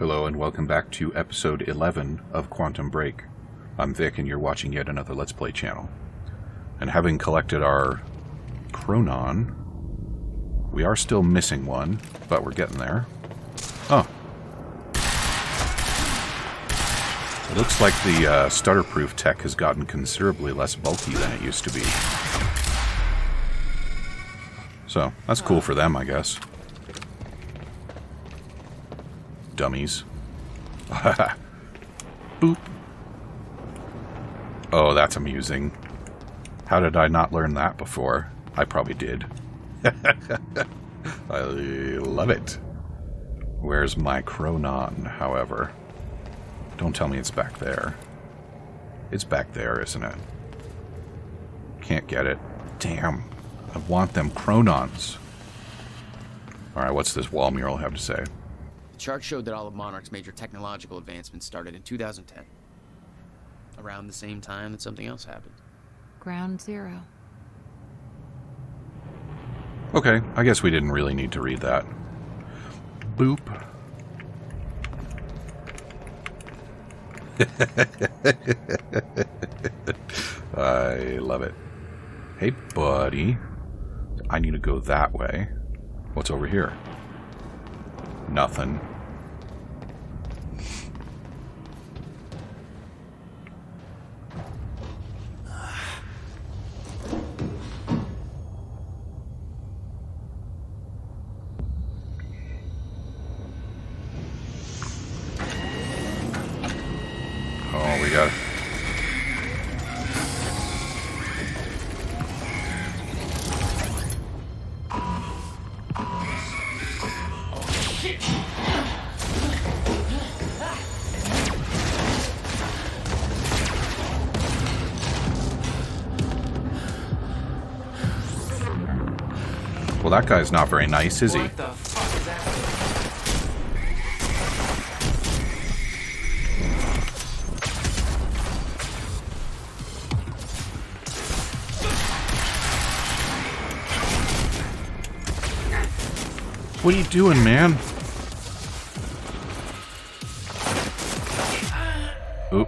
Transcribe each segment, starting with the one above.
Hello and welcome back to episode 11 of Quantum Break. I'm Vic and you're watching yet another Let's Play channel. And having collected our Chronon, we are still missing one, but we're getting there. Oh. It looks like the stutter-proof tech has gotten considerably less bulky than it used to be. So, that's cool for them, I guess. Dummies. Boop. Oh, that's amusing. How did I not learn that before? I probably did. I love it. Where's my Chronon, however? Don't tell me it's back there. It's back there, isn't it? Can't get it. Damn. I want them Chronons. Alright, what's this wall mural have to say? The chart showed that all of Monarch's major technological advancements started in 2010. Around the same time that something else happened. Ground Zero. Okay, I guess we didn't really need to read that. Boop. I love it. Hey, buddy. I need to go that way. What's over here? Nothing. Oh, we got... Well, that guy's not very nice, is he? What the fuck is that? What are you doing, man? Oop.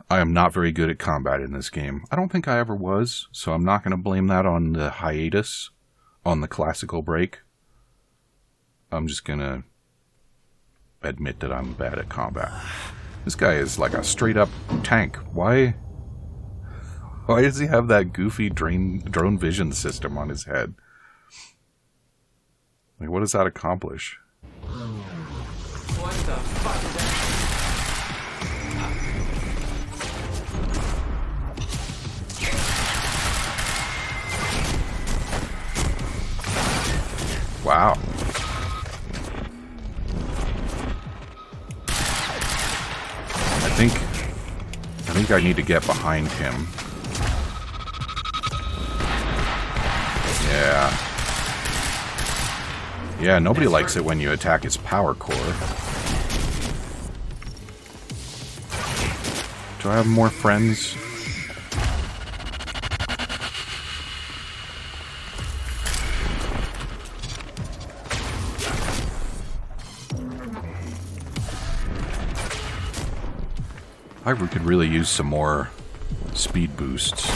I am not very good at combat in this game. I don't think I ever was, so I'm not going to blame that on the hiatus on the classical break. I'm just going to admit that I'm bad at combat. This guy is like a straight up tank. Why does he have that goofy drone vision system on his head? Like, what does that accomplish? What the fuck is that? Wow. I think I need to get behind him. Yeah. Yeah, nobody likes it when you attack his power core. Do I have more friends? I could really use some more speed boosts.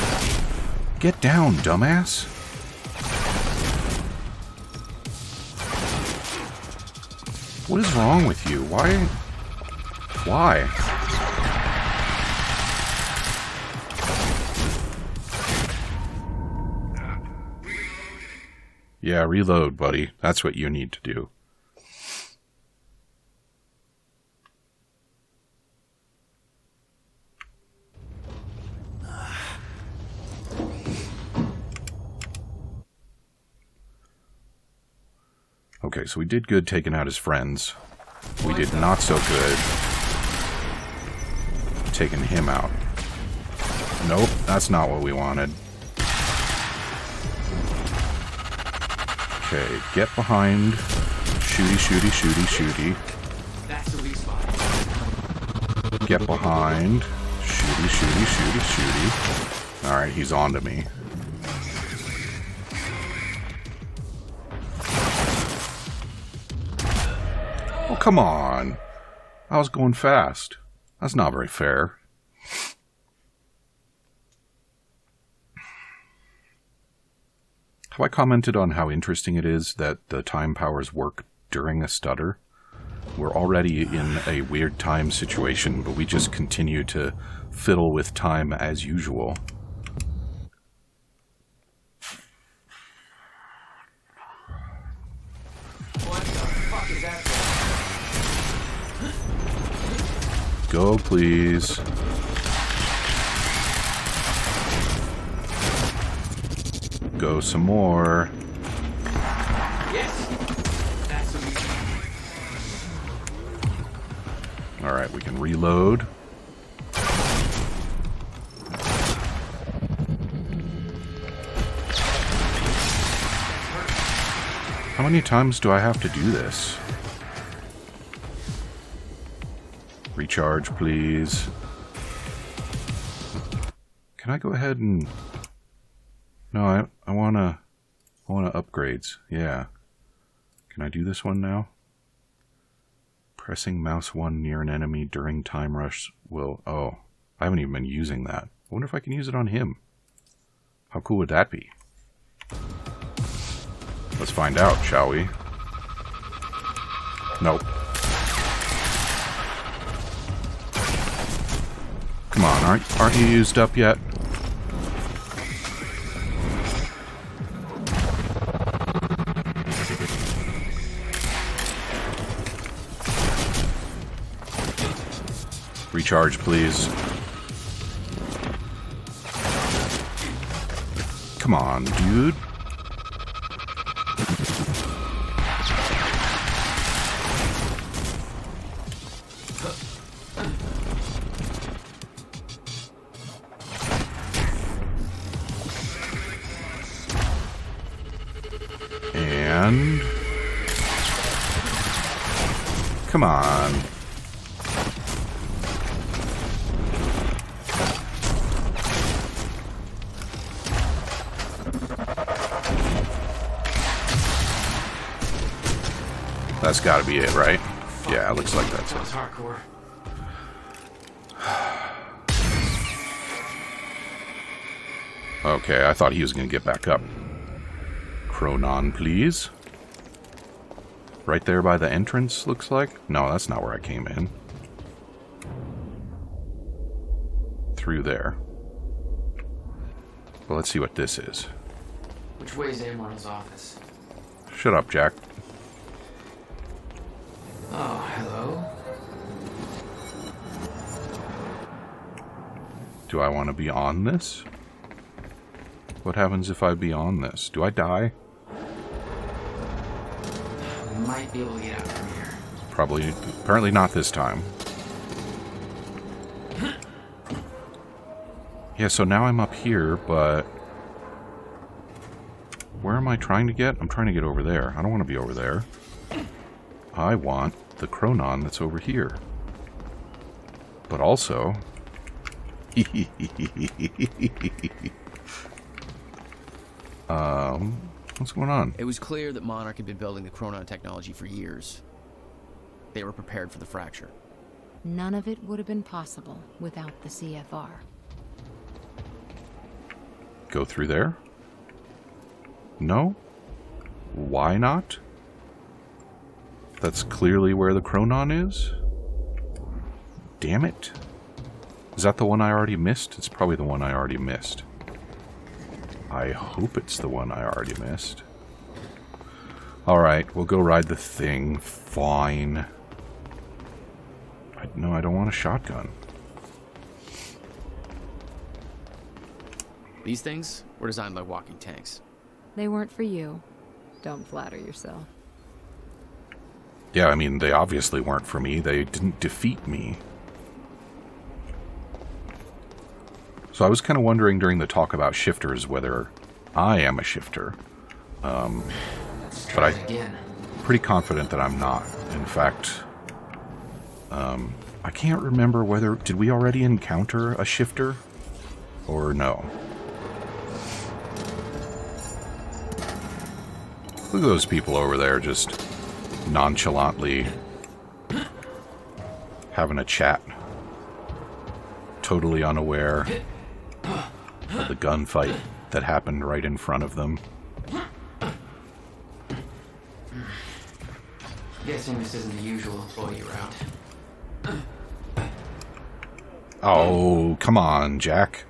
Get down, dumbass! What is wrong with you? Why? Why? Yeah, reload, buddy. That's what you need to do. Okay, so we did good taking out his friends. We did not so good taking him out. Nope, that's not what we wanted. Okay, get behind. Shooty, shooty, shooty, shooty. That's the respawn. Get behind. Shooty, shooty, shooty, shooty. Alright, he's on to me. Oh, come on. I was going fast. That's not very fair. Have I commented on how interesting it is that the time powers work during a stutter? We're already in a weird time situation, but we just continue to fiddle with time as usual. What the fuck is that? Go, please. Go some more. Yes. That's what we. Alright, we can reload. How many times do I have to do this? Recharge, please. Can I go ahead and... No, I wanna upgrades. Yeah. Can I do this one now? Pressing mouse 1 near an enemy during time rush will... Oh, I haven't even been using that. I wonder if I can use it on him. How cool would that be? Let's find out, shall we? Nope. Come on, aren't you used up yet? Recharge, please. Come on, dude. And... Come on. That's gotta be it, right? Yeah, it looks like that's it. Hardcore. Okay, I thought he was gonna get back up. Chronon, please. Right there by the entrance, looks like. No, that's not where I came in. Through there. Well, let's see what this is. Which way is Amor's office? Shut up, Jack. Oh, hello. Do I want to be on this? What happens if I be on this? Do I die? We might be able to get out from here. Probably. Apparently not this time. Yeah, so now I'm up here, but... Where am I trying to get? I'm trying to get over there. I don't want to be over there. I want the Chronon that's over here. But also... what's going on? It was clear that Monarch had been building the Chronon technology for years. They were prepared for the fracture. None of it would have been possible without the CFR. Go through there? No? Why not? That's clearly where the Chronon is? Damn it. Is that the one I already missed? It's probably the one I already missed. I hope it's the one I already missed. Alright, we'll go ride the thing. Fine. No, I don't want a shotgun. These things were designed by walking tanks. They weren't for you. Don't flatter yourself. Yeah, I mean, they obviously weren't for me. They didn't defeat me. So I was kind of wondering during the talk about shifters whether I am a shifter. But I'm pretty confident that I'm not. In fact, I can't remember whether... Did we already encounter a shifter? Or no? Look at those people over there just nonchalantly having a chat. Totally unaware of the gunfight that happened right in front of them. Guessing this isn't the usual employee route. Oh, come on, Jack.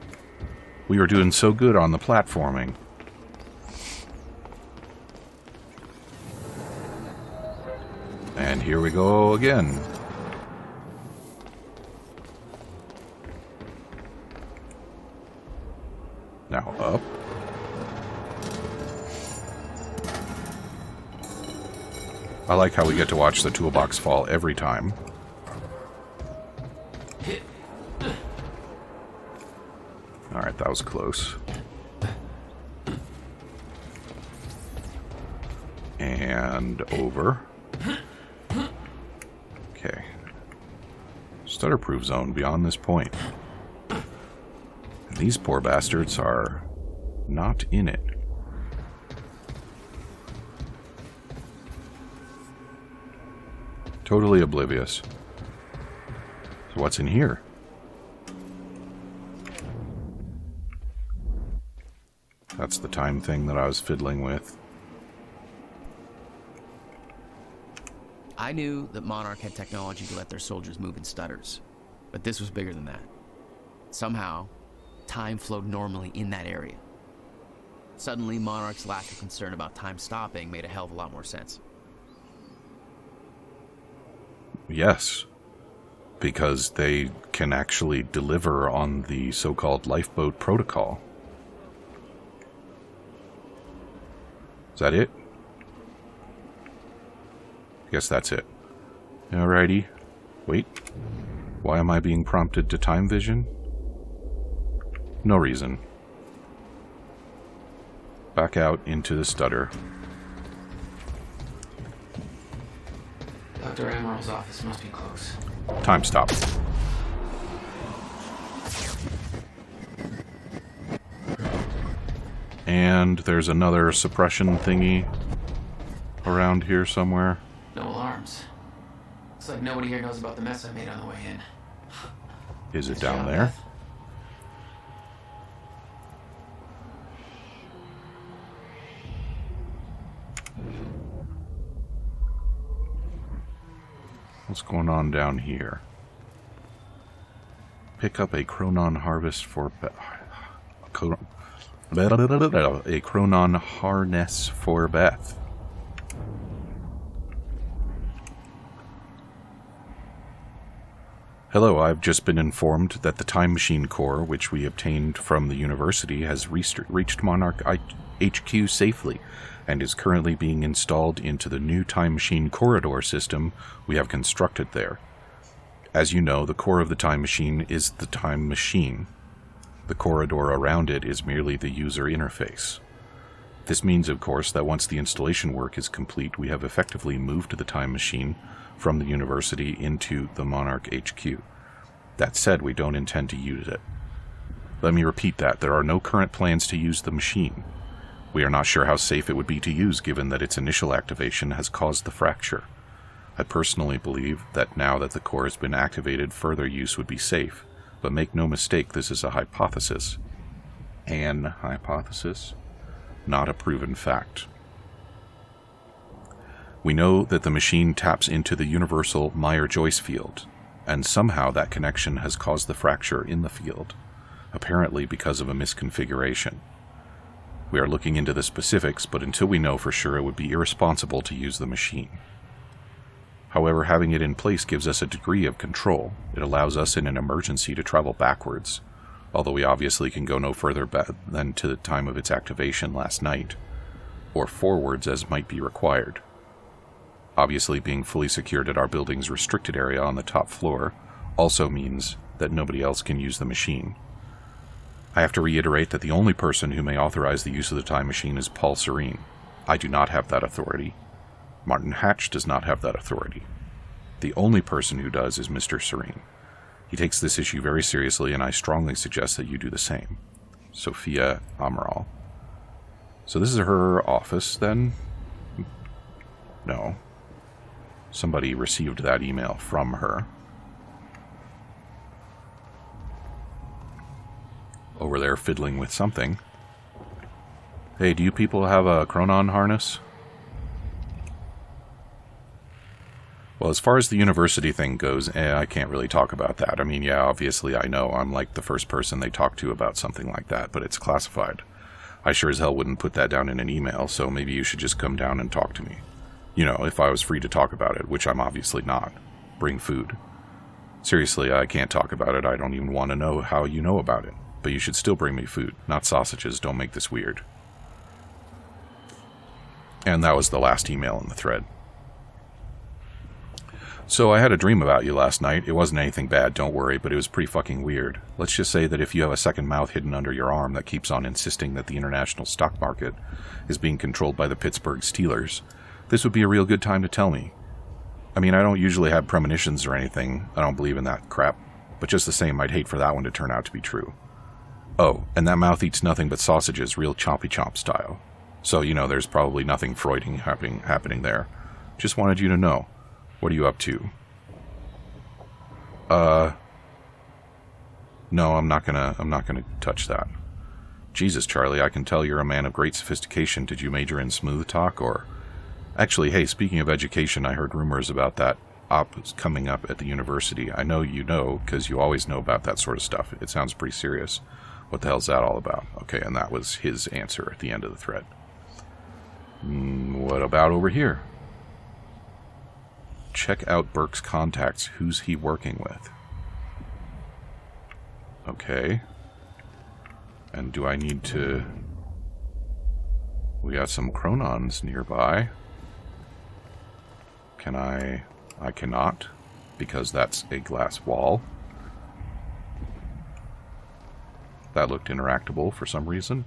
We were doing so good on the platforming. And here we go again. Now up. I like how we get to watch the toolbox fall every time. Alright, that was close. And over. Okay. Stutter-proof zone beyond this point. And these poor bastards are not in it. Totally oblivious. So what's in here? That's the time thing that I was fiddling with. I knew that Monarch had technology to let their soldiers move in stutters, but this was bigger than that. Somehow, time flowed normally in that area. Suddenly, Monarch's lack of concern about time stopping made a hell of a lot more sense. Yes, because they can actually deliver on the so-called lifeboat protocol. Is that it? I guess that's it. Alrighty. Wait. Why am I being prompted to time vision? No reason. Back out into the stutter. Dr. Emerald's office must be close. Time stop. And there's another suppression thingy around here somewhere. No alarms. Looks like nobody here knows about the mess I made on the way in. Is it Nice down job, there? Beth. What's going on down here? Pick up a Chronon harvest for a Chronon harness for Beth. Hello, I've just been informed that the Time Machine core, which we obtained from the university, has reached Monarch HQ safely, and is currently being installed into the new Time Machine corridor system we have constructed there. As you know, the core of the Time Machine is the Time Machine. The corridor around it is merely the user interface. This means, of course, that once the installation work is complete, we have effectively moved the Time Machine from the university into the Monarch HQ. That said, we don't intend to use it. Let me repeat that. There are no current plans to use the machine. We are not sure how safe it would be to use, given that its initial activation has caused the fracture. I personally believe that now that the core has been activated, further use would be safe, but make no mistake, this is a hypothesis. An hypothesis, not a proven fact. We know that the machine taps into the universal Meyer-Joyce field, and somehow that connection has caused the fracture in the field, apparently because of a misconfiguration. We are looking into the specifics, but until we know for sure, it would be irresponsible to use the machine. However, having it in place gives us a degree of control. It allows us in an emergency to travel backwards, although we obviously can go no further than to the time of its activation last night, or forwards as might be required. Obviously, being fully secured at our building's restricted area on the top floor also means that nobody else can use the machine. I have to reiterate that the only person who may authorize the use of the time machine is Paul Serene. I do not have that authority. Martin Hatch does not have that authority. The only person who does is Mr. Serene. He takes this issue very seriously, and I strongly suggest that you do the same. Sophia Amaral. So this is her office, then? No. Somebody received that email from her. over there fiddling with something. Hey, do you people have a Chronon harness? Well, as far as the university thing goes, I can't really talk about that. I mean, yeah, obviously I know I'm like the first person they talk to about something like that, but it's classified. I sure as hell wouldn't put that down in an email, so maybe you should just come down and talk to me. You know, if I was free to talk about it, which I'm obviously not. Bring food. Seriously, I can't talk about it. I don't even want to know how you know about it. But you should still bring me food, not sausages. Don't make this weird. And that was the last email in the thread. So I had a dream about you last night. It wasn't anything bad, don't worry, but it was pretty fucking weird. Let's just say that if you have a second mouth hidden under your arm that keeps on insisting that the international stock market is being controlled by the Pittsburgh Steelers, this would be a real good time to tell me. I mean, I don't usually have premonitions or anything. I don't believe in that crap. But just the same, I'd hate for that one to turn out to be true. Oh, and that mouth eats nothing but sausages, real chompy chomp style. So, you know, there's probably nothing Freuding happening there. Just wanted you to know. What are you up to? No, I'm not gonna touch that. Jesus, Charlie, I can tell you're a man of great sophistication. Did you major in smooth talk, or... Actually, hey, speaking of education, I heard rumors about that op coming up at the university. I know you know, because you always know about that sort of stuff. It sounds pretty serious. What the hell's that all about? Okay, and that was his answer at the end of the thread. What about over here? Check out Burke's contacts. Who's he working with? Okay. And do I need to... We got some Chronons nearby. Can I... I cannot, because that's a glass wall. That looked interactable for some reason.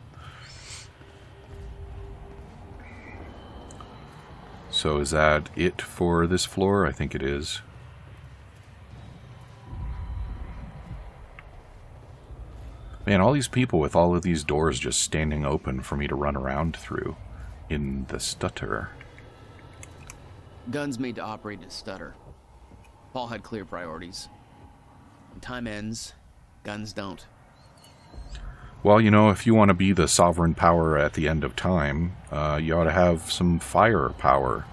So is that it for this floor? I think it is. Man, all these people with all of these doors just standing open for me to run around through in the stutter. Guns made to operate in a stutter. Paul had clear priorities. When time ends, guns don't. Well, you know, if you want to be the sovereign power at the end of time, you ought to have some firepower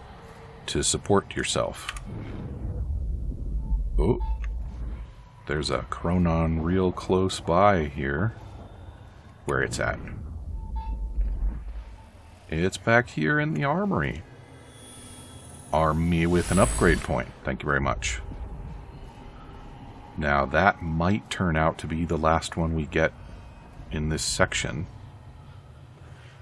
to support yourself. Oh, there's a Chronon real close by here. Where it's at. It's back here in the armory. Arm me with an upgrade point. Thank you very much. Now that might turn out to be the last one we get in this section,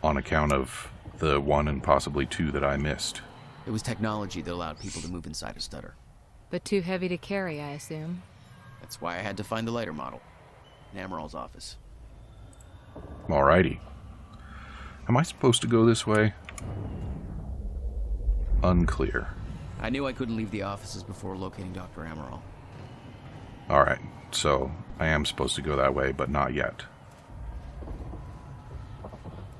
on account of the one and possibly two that I missed. It was technology that allowed people to move inside a stutter. But too heavy to carry, I assume. That's why I had to find the lighter model in Amaral's office. Alrighty. Am I supposed to go this way? Unclear. I knew I couldn't leave the offices before locating Dr. Amaral. Alright, so I am supposed to go that way, but not yet.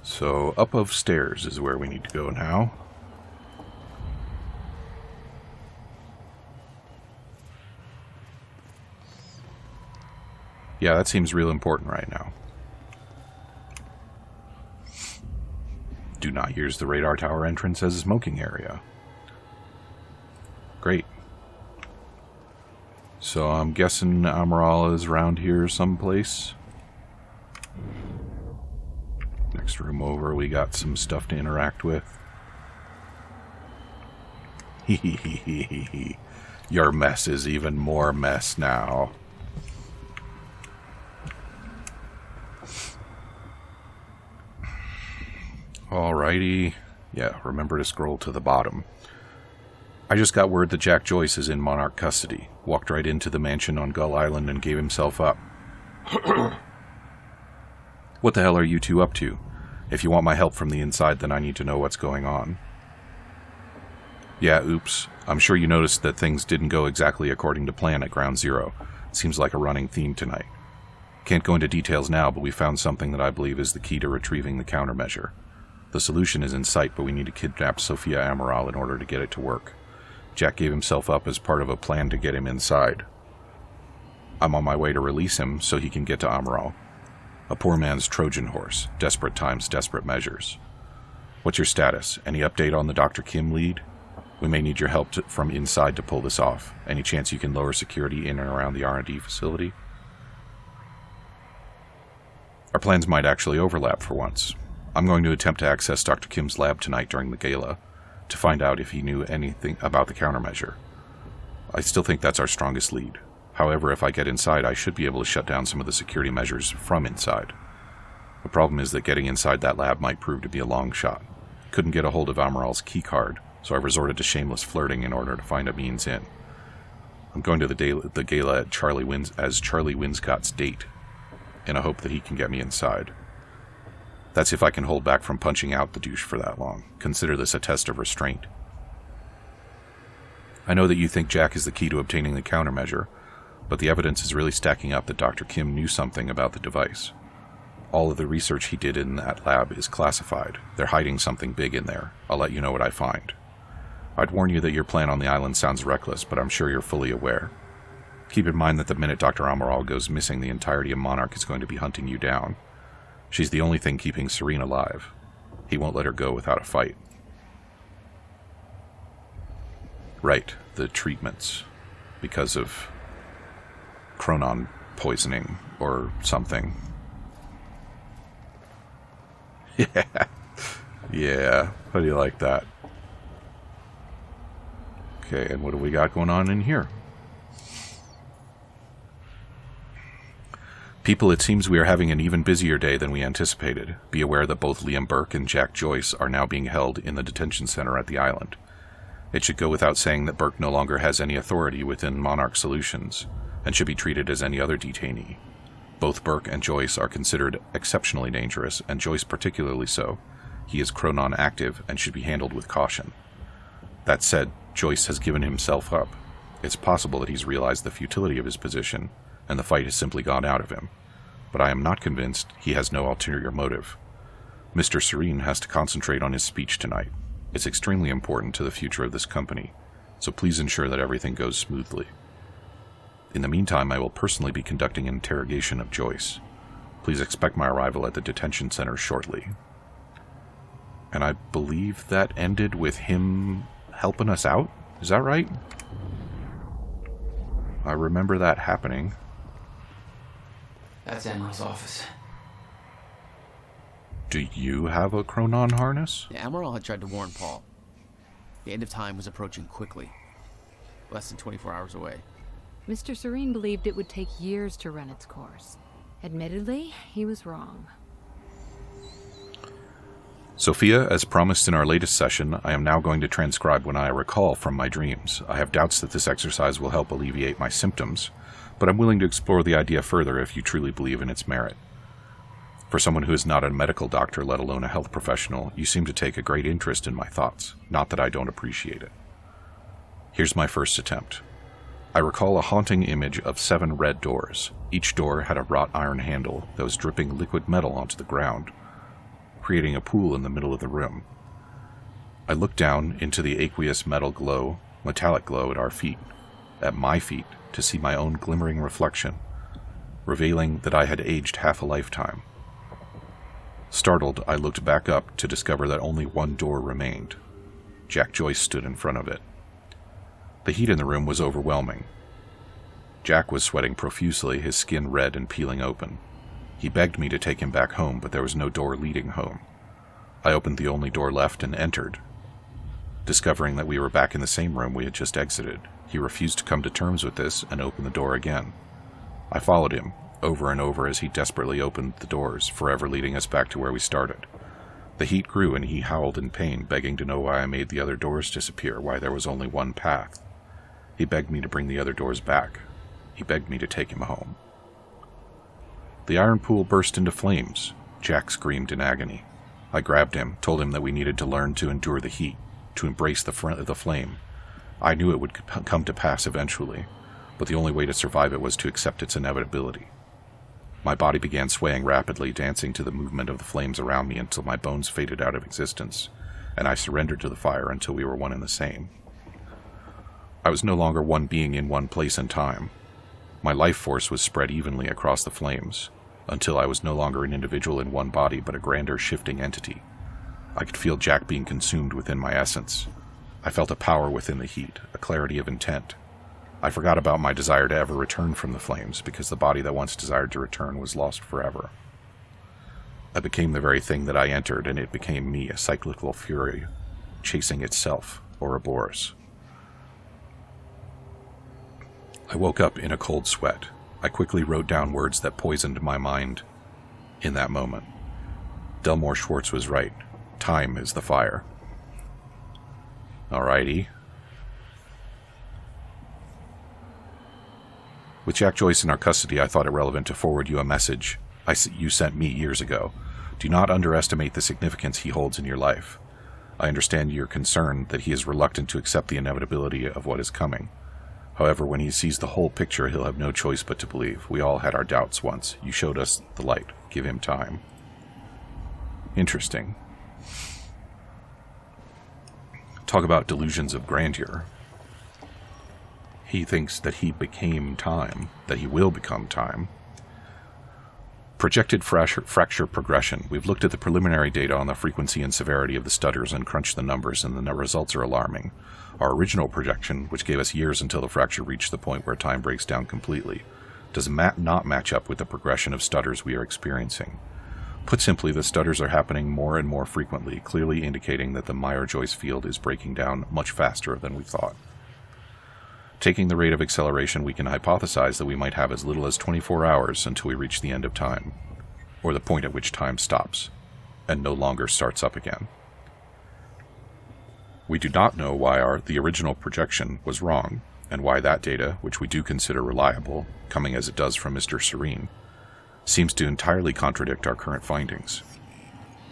So, up of stairs is where we need to go now. Yeah, that seems real important right now. Do not use the radar tower entrance as a smoking area. Great. So I'm guessing Amaral is around here someplace. Next room over, we got some stuff to interact with. Hehehehe. Your mess is even more mess now. Alrighty. Yeah, remember to scroll to the bottom. I just got word that Jack Joyce is in Monarch custody. Walked right into the mansion on Gull Island and gave himself up. What the hell are you two up to? If you want my help from the inside, then I need to know what's going on. Yeah, oops. I'm sure you noticed that things didn't go exactly according to plan at Ground Zero. Seems like a running theme tonight. Can't go into details now, but we found something that I believe is the key to retrieving the countermeasure. The solution is in sight, but we need to kidnap Sophia Amaral in order to get it to work. Jack gave himself up as part of a plan to get him inside. I'm on my way to release him so he can get to Amaral. A poor man's Trojan horse. Desperate times, desperate measures. What's your status? Any update on the Dr. Kim lead? We may need your help from inside to pull this off. Any chance you can lower security in and around the R&D facility? Our plans might actually overlap for once. I'm going to attempt to access Dr. Kim's lab tonight during the gala to find out if he knew anything about the countermeasure. I still think that's our strongest lead. However, if I get inside, I should be able to shut down some of the security measures from inside. The problem is that getting inside that lab might prove to be a long shot. Couldn't get a hold of Amaral's keycard, so I resorted to shameless flirting in order to find a means in. I'm going to the gala at Charlie Winscott's date, in a hope that he can get me inside. That's if I can hold back from punching out the douche for that long. Consider this a test of restraint. I know that you think Jack is the key to obtaining the countermeasure, but the evidence is really stacking up that Dr. Kim knew something about the device. All of the research he did in that lab is classified. They're hiding something big in there. I'll let you know what I find. I'd warn you that your plan on the island sounds reckless, but I'm sure you're fully aware. Keep in mind that the minute Dr. Amaral goes missing, the entirety of Monarch is going to be hunting you down. She's the only thing keeping Serene alive. He won't let her go without a fight. Right, the treatments. Because of Chronon poisoning or something. Yeah. How do you like that? Okay, and what do we got going on in here? People, it seems we are having an even busier day than we anticipated. Be aware that both Liam Burke and Jack Joyce are now being held in the detention center at the island. It should go without saying that Burke no longer has any authority within Monarch Solutions, and should be treated as any other detainee. Both Burke and Joyce are considered exceptionally dangerous, and Joyce particularly so. He is Chronon active and should be handled with caution. That said, Joyce has given himself up. It's possible that he's realized the futility of his position, and the fight has simply gone out of him. But I am not convinced he has no ulterior motive. Mr. Serene has to concentrate on his speech tonight. It's extremely important to the future of this company, so please ensure that everything goes smoothly. In the meantime, I will personally be conducting an interrogation of Joyce. Please expect my arrival at the detention center shortly. And I believe that ended with him helping us out? Is that right? I remember that happening. That's Amaral's office. Do you have a Chronon harness? Amaral had tried to warn Paul. The end of time was approaching quickly. Less than 24 hours away. Mr. Serene believed it would take years to run its course. Admittedly, he was wrong. Sophia, as promised in our latest session, I am now going to transcribe what I recall from my dreams. I have doubts that this exercise will help alleviate my symptoms, but I'm willing to explore the idea further if you truly believe in its merit. For someone who is not a medical doctor, let alone a health professional, you seem to take a great interest in my thoughts, not that I don't appreciate it. Here's my first attempt. I recall a haunting image of 7 red doors. Each door had a wrought iron handle that was dripping liquid metal onto the ground, creating a pool in the middle of the room. I looked down into the aqueous metallic glow at our feet, at my feet, to see my own glimmering reflection, revealing that I had aged half a lifetime. Startled, I looked back up to discover that only one door remained. Jack Joyce stood in front of it. The heat in the room was overwhelming. Jack was sweating profusely, his skin red and peeling open. He begged me to take him back home, but there was no door leading home. I opened the only door left and entered. Discovering that we were back in the same room we had just exited, he refused to come to terms with this and opened the door again. I followed him, over and over as he desperately opened the doors, forever leading us back to where we started. The heat grew and he howled in pain, begging to know why I made the other doors disappear, why there was only one path. He begged me to bring the other doors back. He begged me to take him home. The iron pool burst into flames. Jack screamed in agony. I grabbed him, told him that we needed to learn to endure the heat, to embrace the flame. I knew it would come to pass eventually, but the only way to survive it was to accept its inevitability. My body began swaying rapidly, dancing to the movement of the flames around me until my bones faded out of existence, and I surrendered to the fire until we were one and the same. I was no longer one being in one place and time. My life force was spread evenly across the flames. until I was no longer an individual in one body, but a grander shifting entity. I could feel Jack being consumed within my essence. I felt a power within the heat, a clarity of intent. I forgot about my desire to ever return from the flames, because the body that once desired to return was lost forever. I became the very thing that I entered, and it became me, a cyclical fury, chasing itself, Ouroboros. I woke up in a cold sweat. I quickly wrote down words that poisoned my mind in that moment. Delmore Schwartz was right. Time is the fire. Alrighty. With Jack Joyce in our custody, I thought it relevant to forward you a message you sent me years ago. Do not underestimate the significance he holds in your life. I understand your concern that he is reluctant to accept the inevitability of what is coming. However, when he sees the whole picture, he'll have no choice but to believe. We all had our doubts once. You showed us the light. Give him time. Interesting. Talk about delusions of grandeur. He thinks that he became time, that he will become time. Projected fracture progression. We've looked at the preliminary data on the frequency and severity of the stutters and crunched the numbers, and the results are alarming. Our original projection, which gave us years until the fracture reached the point where time breaks down completely, does not match up with the progression of stutters we are experiencing. Put simply, the stutters are happening more and more frequently, clearly indicating that the Meyer-Joyce field is breaking down much faster than we thought. Taking the rate of acceleration, we can hypothesize that we might have as little as 24 hours until we reach the end of time, or the point at which time stops, and no longer starts up again. We do not know why the original projection was wrong, and why that data, which we do consider reliable, coming as it does from Mr. Serene, seems to entirely contradict our current findings.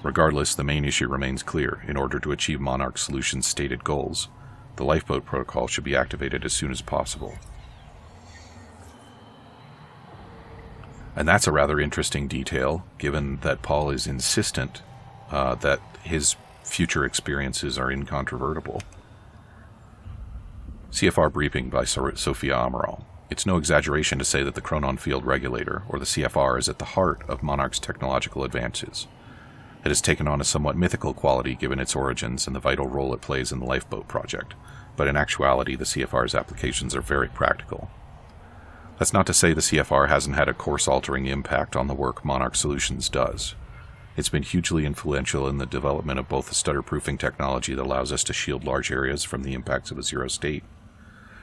Regardless, the main issue remains clear. In order to achieve Monarch Solutions' stated goals, the lifeboat protocol should be activated as soon as possible. And that's a rather interesting detail, given that Paul is insistent that his future experiences are incontrovertible. CFR briefing by Sophia Amaral. It's no exaggeration to say that the Chronon Field Regulator, or the CFR, is at the heart of Monarch's technological advances. It has taken on a somewhat mythical quality given its origins and the vital role it plays in the lifeboat project, but in actuality the CFR's applications are very practical. That's not to say the CFR hasn't had a course-altering impact on the work Monarch Solutions does. It's been hugely influential in the development of both the stutter-proofing technology that allows us to shield large areas from the impacts of a zero state,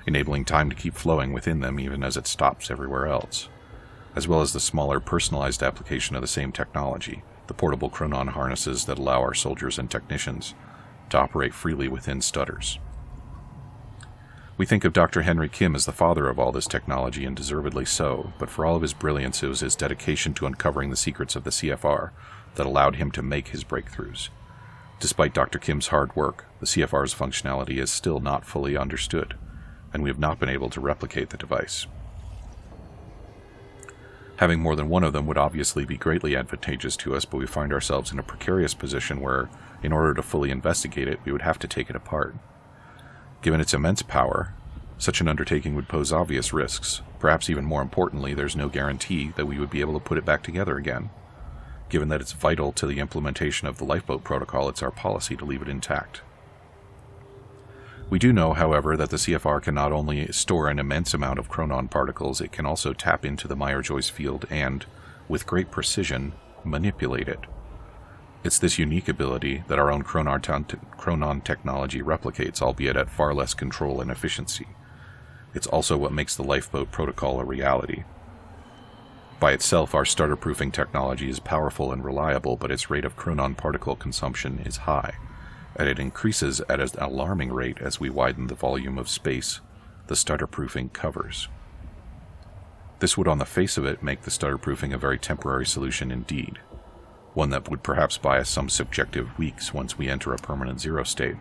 enabling time to keep flowing within them even as it stops everywhere else, as well as the smaller personalized application of the same technology, the portable Chronon harnesses that allow our soldiers and technicians to operate freely within stutters. We think of Dr. Henry Kim as the father of all this technology, and deservedly so, but for all of his brilliance, it was his dedication to uncovering the secrets of the CFR that allowed him to make his breakthroughs. Despite Dr. Kim's hard work, the CFR's functionality is still not fully understood, and we have not been able to replicate the device. Having more than one of them would obviously be greatly advantageous to us, but we find ourselves in a precarious position where, in order to fully investigate it, we would have to take it apart. Given its immense power, such an undertaking would pose obvious risks. Perhaps even more importantly, there's no guarantee that we would be able to put it back together again. Given that it's vital to the implementation of the lifeboat protocol, it's our policy to leave it intact. We do know, however, that the CFR can not only store an immense amount of Chronon particles, it can also tap into the Meyer-Joyce field and, with great precision, manipulate it. It's this unique ability that our own Chronon technology replicates, albeit at far less control and efficiency. It's also what makes the lifeboat protocol a reality. By itself, our stutter-proofing technology is powerful and reliable, but its rate of Chronon particle consumption is high, and it increases at an alarming rate as we widen the volume of space the stutter-proofing covers. This would, on the face of it, make the stutter-proofing a very temporary solution indeed, one that would perhaps buy us some subjective weeks once we enter a permanent zero state,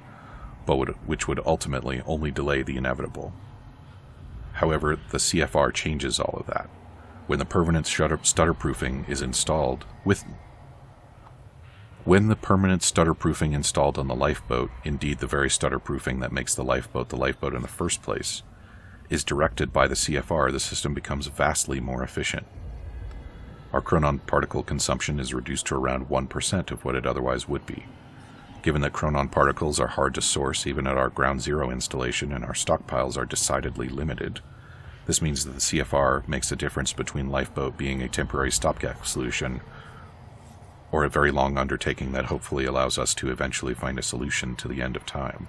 but which would ultimately only delay the inevitable. However, the CFR changes all of that. When the permanent stutter-proofing is installed When the permanent stutter-proofing installed on the lifeboat, indeed the very stutter-proofing that makes the lifeboat in the first place, is directed by the CFR, the system becomes vastly more efficient. Our chronon particle consumption is reduced to around 1% of what it otherwise would be. Given that chronon particles are hard to source even at our ground zero installation and our stockpiles are decidedly limited, this means that the CFR makes the difference between Lifeboat being a temporary stopgap solution or a very long undertaking that hopefully allows us to eventually find a solution to the end of time.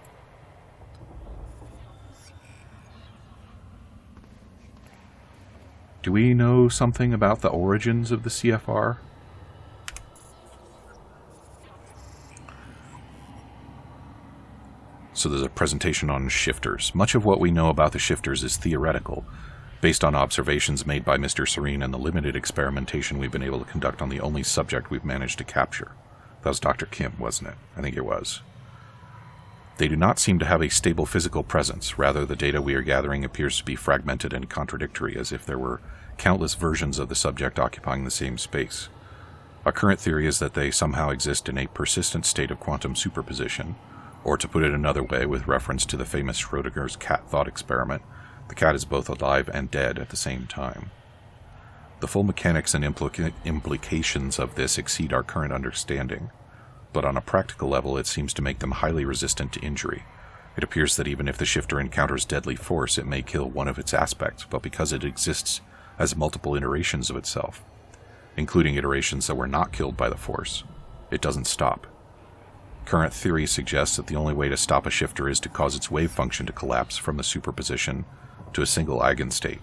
Do we know something about the origins of the CFR? So there's a presentation on shifters. Much of what we know about the shifters is theoretical, based on observations made by Mr. Serene and the limited experimentation we've been able to conduct on the only subject we've managed to capture. That was Dr. Kim, wasn't it? I think it was. They do not seem to have a stable physical presence. Rather, the data we are gathering appears to be fragmented and contradictory, as if there were countless versions of the subject occupying the same space. Our current theory is that they somehow exist in a persistent state of quantum superposition, or to put it another way, with reference to the famous Schrödinger's cat thought experiment, the cat is both alive and dead at the same time. The full mechanics and implications of this exceed our current understanding, but on a practical level it seems to make them highly resistant to injury. It appears that even if the shifter encounters deadly force, it may kill one of its aspects, but because it exists as multiple iterations of itself, including iterations that were not killed by the force, it doesn't stop. Current theory suggests that the only way to stop a shifter is to cause its wave function to collapse from the superposition to a single eigenstate.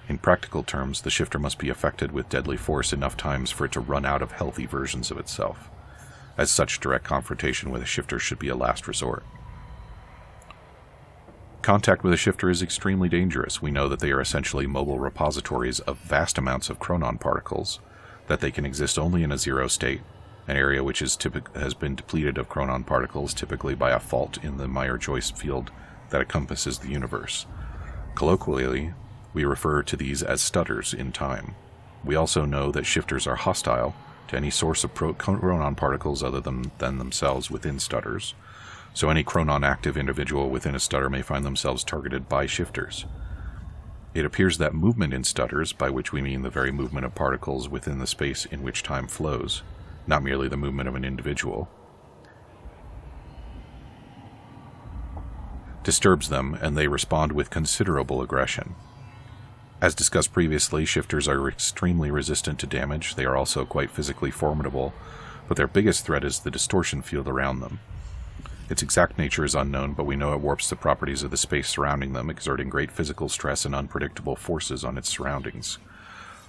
In practical terms, the shifter must be affected with deadly force enough times for it to run out of healthy versions of itself. As such, direct confrontation with a shifter should be a last resort. Contact with a shifter is extremely dangerous. We know that they are essentially mobile repositories of vast amounts of chronon particles, that they can exist only in a zero state, an area which has been depleted of chronon particles, typically by a fault in the Meyer-Joyce field that encompasses the universe. Colloquially, we refer to these as stutters in time. We also know that shifters are hostile to any source of chronon particles other than themselves within stutters, so any chronon-active individual within a stutter may find themselves targeted by shifters. It appears that movement in stutters, by which we mean the very movement of particles within the space in which time flows, not merely the movement of an individual, disturbs them, and they respond with considerable aggression. As discussed previously, shifters are extremely resistant to damage. They are also quite physically formidable, but their biggest threat is the distortion field around them. Its exact nature is unknown, but we know it warps the properties of the space surrounding them, exerting great physical stress and unpredictable forces on its surroundings.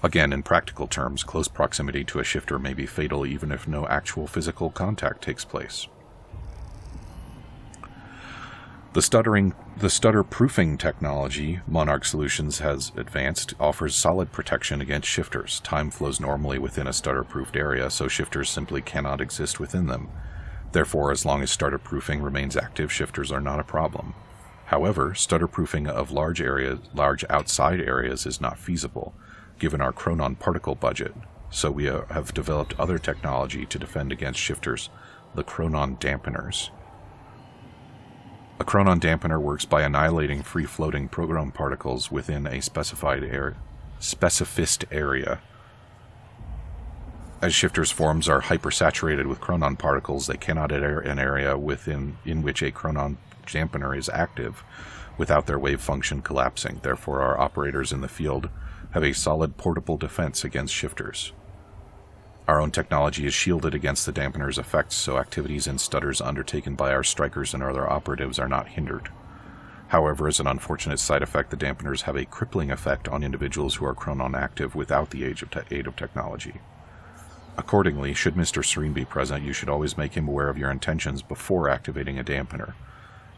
Again, in practical terms, close proximity to a shifter may be fatal even if no actual physical contact takes place. The stutter-proofing technology Monarch Solutions has advanced offers solid protection against shifters. Time flows normally within a stutter-proofed area, so shifters simply cannot exist within them. Therefore, as long as stutter-proofing remains active, shifters are not a problem. However, stutter-proofing of large outside areas is not feasible, given our chronon particle budget, so we have developed other technology to defend against shifters, the chronon dampeners. A chronon dampener works by annihilating free-floating chronon particles within a specificist area. As shifters' forms are hypersaturated with chronon particles, they cannot enter an area in which a chronon dampener is active without their wave function collapsing. Therefore, our operators in the field have a solid portable defense against shifters. Our own technology is shielded against the dampener's effects, so activities in stutters undertaken by our strikers and other operatives are not hindered. However, as an unfortunate side effect, the dampeners have a crippling effect on individuals who are chronon active without the aid of technology. Accordingly, should Mr. Serene be present, you should always make him aware of your intentions before activating a dampener.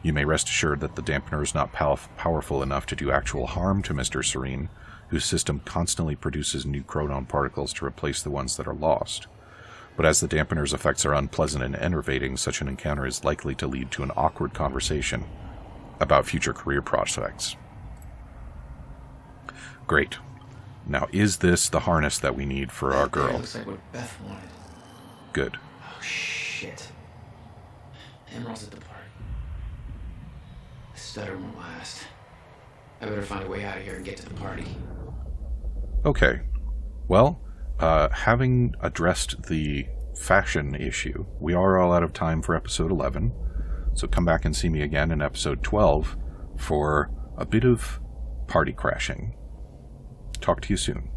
You may rest assured that the dampener is not powerful enough to do actual harm to Mr. Serene, whose system constantly produces new chronon particles to replace the ones that are lost. But as the dampener's effects are unpleasant and enervating, such an encounter is likely to lead to an awkward conversation about future career prospects. Great. Now, is this the harness that we need for our girl? Looks like what Beth wanted. Good. Oh, shit. Emerald's at the party. The stutter won't last. I better find a way out of here and get to the party. Okay. Well, having addressed the fashion issue, we are all out of time for episode 11. So come back and see me again in episode 12 for a bit of party crashing. Talk to you soon.